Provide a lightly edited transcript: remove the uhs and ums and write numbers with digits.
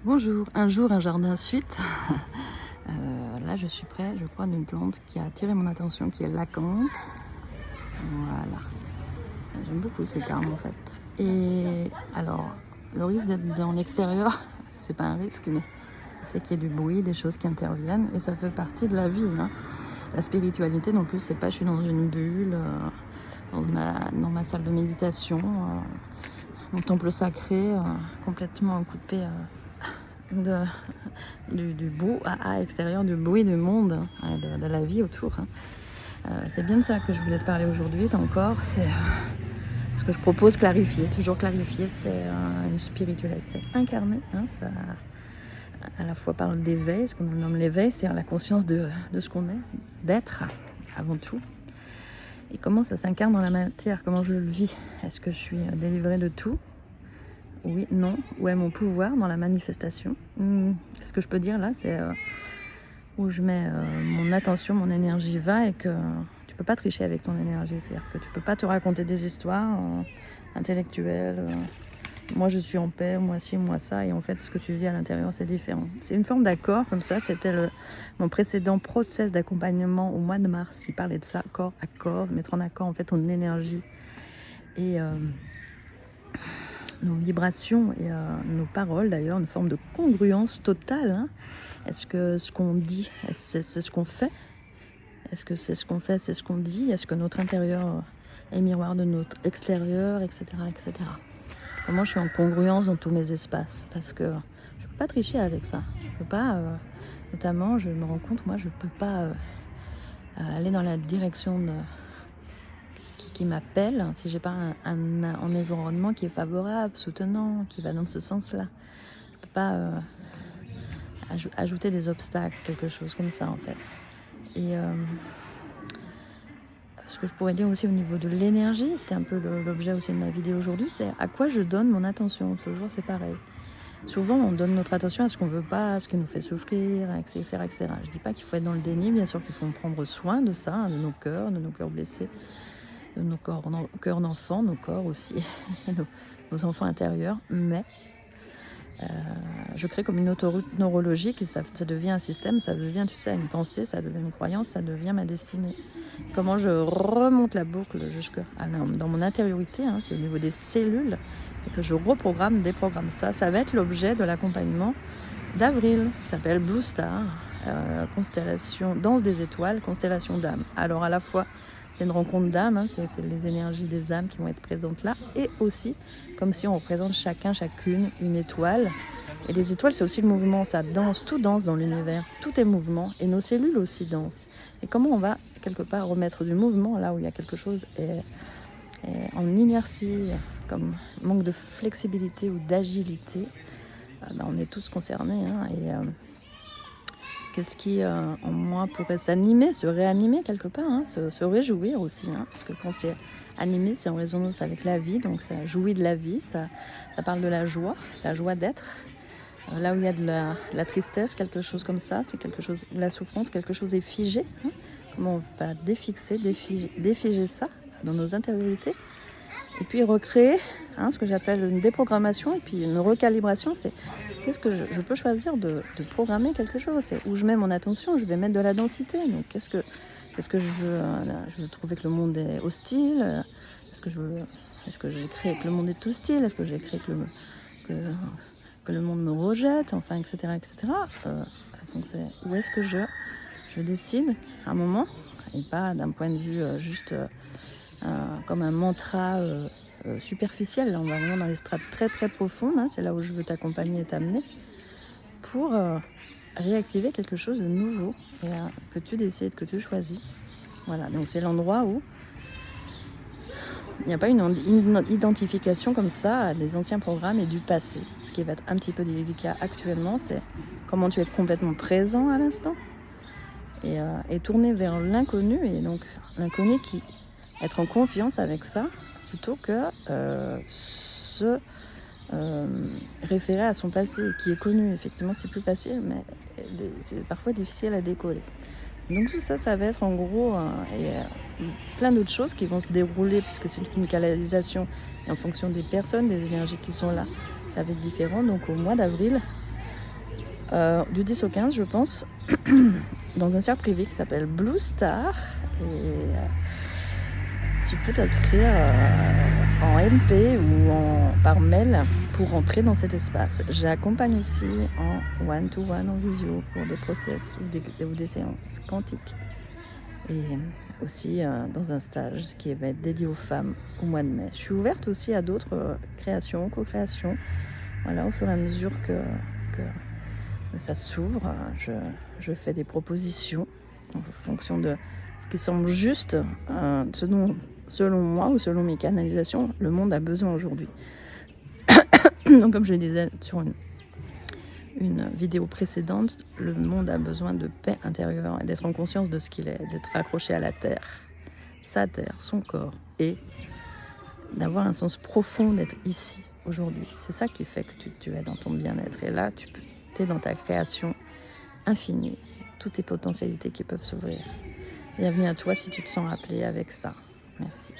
Bonjour, un jour un jardin suite. Là je suis près, je crois, d'une plante qui a attiré mon attention, qui est l'acanthe. Voilà, j'aime beaucoup cet arbre en fait. Et alors, le risque d'être dans l'extérieur, c'est pas un risque, mais c'est qu'il y ait du bruit, des choses qui interviennent, et ça fait partie de la vie. La spiritualité non plus, c'est pas je suis dans une bulle, dans ma salle de méditation, mon temple sacré, complètement coupé du beau à extérieur, du bruit du monde, de la vie autour. C'est bien de ça que je voulais te parler aujourd'hui encore. C'est ce que je propose, clarifier, toujours clarifier. C'est une spiritualité incarnée. Ça, à la fois parle d'éveil, ce qu'on nomme l'éveil, c'est-à-dire la conscience de ce qu'on est, d'être avant tout. Et comment ça s'incarne dans la matière, comment je le vis. Est-ce que je suis délivrée de tout ? Oui, non. Où est mon pouvoir dans la manifestation ? Ce que je peux dire là, c'est où je mets mon attention, mon énergie va, et que tu peux pas tricher avec ton énergie. C'est-à-dire que tu peux pas te raconter des histoires intellectuelles. Moi je suis en paix, moi ci, moi ça, et en fait ce que tu vis à l'intérieur c'est différent. C'est une forme d'accord comme ça. C'était mon précédent process d'accompagnement au mois de mars. Il parlait de ça, corps à corps, mettre en accord en fait ton énergie et nos vibrations et nos paroles d'ailleurs, une forme de congruence totale. Est-ce que ce qu'on dit, c'est ce qu'on fait ? Est-ce que c'est ce qu'on fait, c'est ce qu'on dit ? Est-ce que notre intérieur est miroir de notre extérieur, etc., etc. Comment je suis en congruence dans tous mes espaces ? Parce que je ne peux pas tricher avec ça. Je peux pas, notamment, je me rends compte, moi, je ne peux pas aller dans la direction qui m'appelle si j'ai pas un environnement qui est favorable, soutenant, qui va dans ce sens-là. Je peux pas ajouter des obstacles, quelque chose comme ça en fait. Et ce que je pourrais dire aussi au niveau de l'énergie, c'était un peu l'objet aussi de ma vidéo aujourd'hui, c'est à quoi je donne mon attention. Toujours c'est pareil. Souvent on donne notre attention à ce qu'on veut pas, à ce qui nous fait souffrir, etc., etc. Je dis pas qu'il faut être dans le déni, bien sûr qu'il faut prendre soin de ça, de nos cœurs blessés, de nos cœurs d'enfants, nos corps aussi, nos enfants intérieurs, mais je crée comme une autoroute neurologique et ça devient un système, ça devient, tu sais, une pensée, ça devient une croyance, ça devient ma destinée. Comment je remonte la boucle dans mon intériorité, c'est au niveau des cellules, et que je reprogramme, déprogramme ça. Ça va être l'objet de l'accompagnement d'avril, qui s'appelle Blue Star, constellation, danse des étoiles, constellation d'âmes. Alors à la fois, c'est une rencontre d'âmes, c'est les énergies des âmes qui vont être présentes là, et aussi comme si on représente chacune une étoile. Et les étoiles, c'est aussi le mouvement, ça danse, tout danse dans l'univers, tout est mouvement, et nos cellules aussi dansent. Et comment on va quelque part remettre du mouvement là où il y a quelque chose est en inertie, comme manque de flexibilité ou d'agilité, on est tous concernés, et qu'est-ce qui en moi pourrait s'animer, se réanimer quelque part, se réjouir aussi, parce que quand c'est animé, c'est en résonance avec la vie, donc ça jouit de la vie, ça parle de la joie d'être. Là où il y a de la tristesse, quelque chose comme ça, c'est quelque chose, la souffrance, quelque chose est figé. Comment on va défiger ça dans nos intériorités, et puis recréer ce que j'appelle une déprogrammation, et puis une recalibration. C'est qu'est-ce que je peux choisir de programmer quelque chose, c'est où je mets mon attention, je vais mettre de la densité. Donc qu'est-ce que je veux je veux trouver que le monde est hostile, est-ce que j'ai créé que le monde est hostile, est-ce que j'ai créé que le monde me rejette, enfin, etc., etc. Donc c'est où est-ce que je décide à un moment, et pas d'un point de vue juste comme un mantra superficiel. Là, on va vraiment dans les strates très très profondes, c'est là où je veux t'accompagner et t'amener pour réactiver quelque chose de nouveau, et que tu décides, que tu choisis. Voilà, donc c'est l'endroit où il n'y a pas une identification comme ça des anciens programmes et du passé. Ce qui va être un petit peu délicat actuellement, c'est comment tu es complètement présent à l'instant et tourner vers l'inconnu, et donc l'inconnu qui être en confiance avec ça plutôt que se référer à son passé qui est connu. Effectivement, c'est plus facile, mais c'est parfois difficile à décoller. Donc tout ça, ça va être en gros plein d'autres choses qui vont se dérouler, puisque c'est une canalisation, et en fonction des personnes, des énergies qui sont là, ça va être différent. Donc au mois d'avril, du 10 au 15, je pense, dans un cercle privé qui s'appelle Blue Star. Et tu peux t'inscrire en MP ou par mail pour rentrer dans cet espace. J'accompagne aussi en one-to-one, en visio, pour des process ou des séances quantiques. Et aussi dans un stage qui va être dédié aux femmes au mois de mai. Je suis ouverte aussi à d'autres créations, co-créations. Voilà, au fur et à mesure que ça s'ouvre, je fais des propositions en fonction de ce qui semble juste, selon moi ou selon mes canalisations, le monde a besoin aujourd'hui. Donc comme je le disais sur une vidéo précédente, le monde a besoin de paix intérieure et d'être en conscience de ce qu'il est, d'être accroché à la terre, sa terre, son corps, et d'avoir un sens profond d'être ici, aujourd'hui. C'est ça qui fait que tu es dans ton bien-être. Et là, tu es dans ta création infinie, toutes tes potentialités qui peuvent s'ouvrir. Bienvenue à toi si tu te sens appelé avec ça. Merci.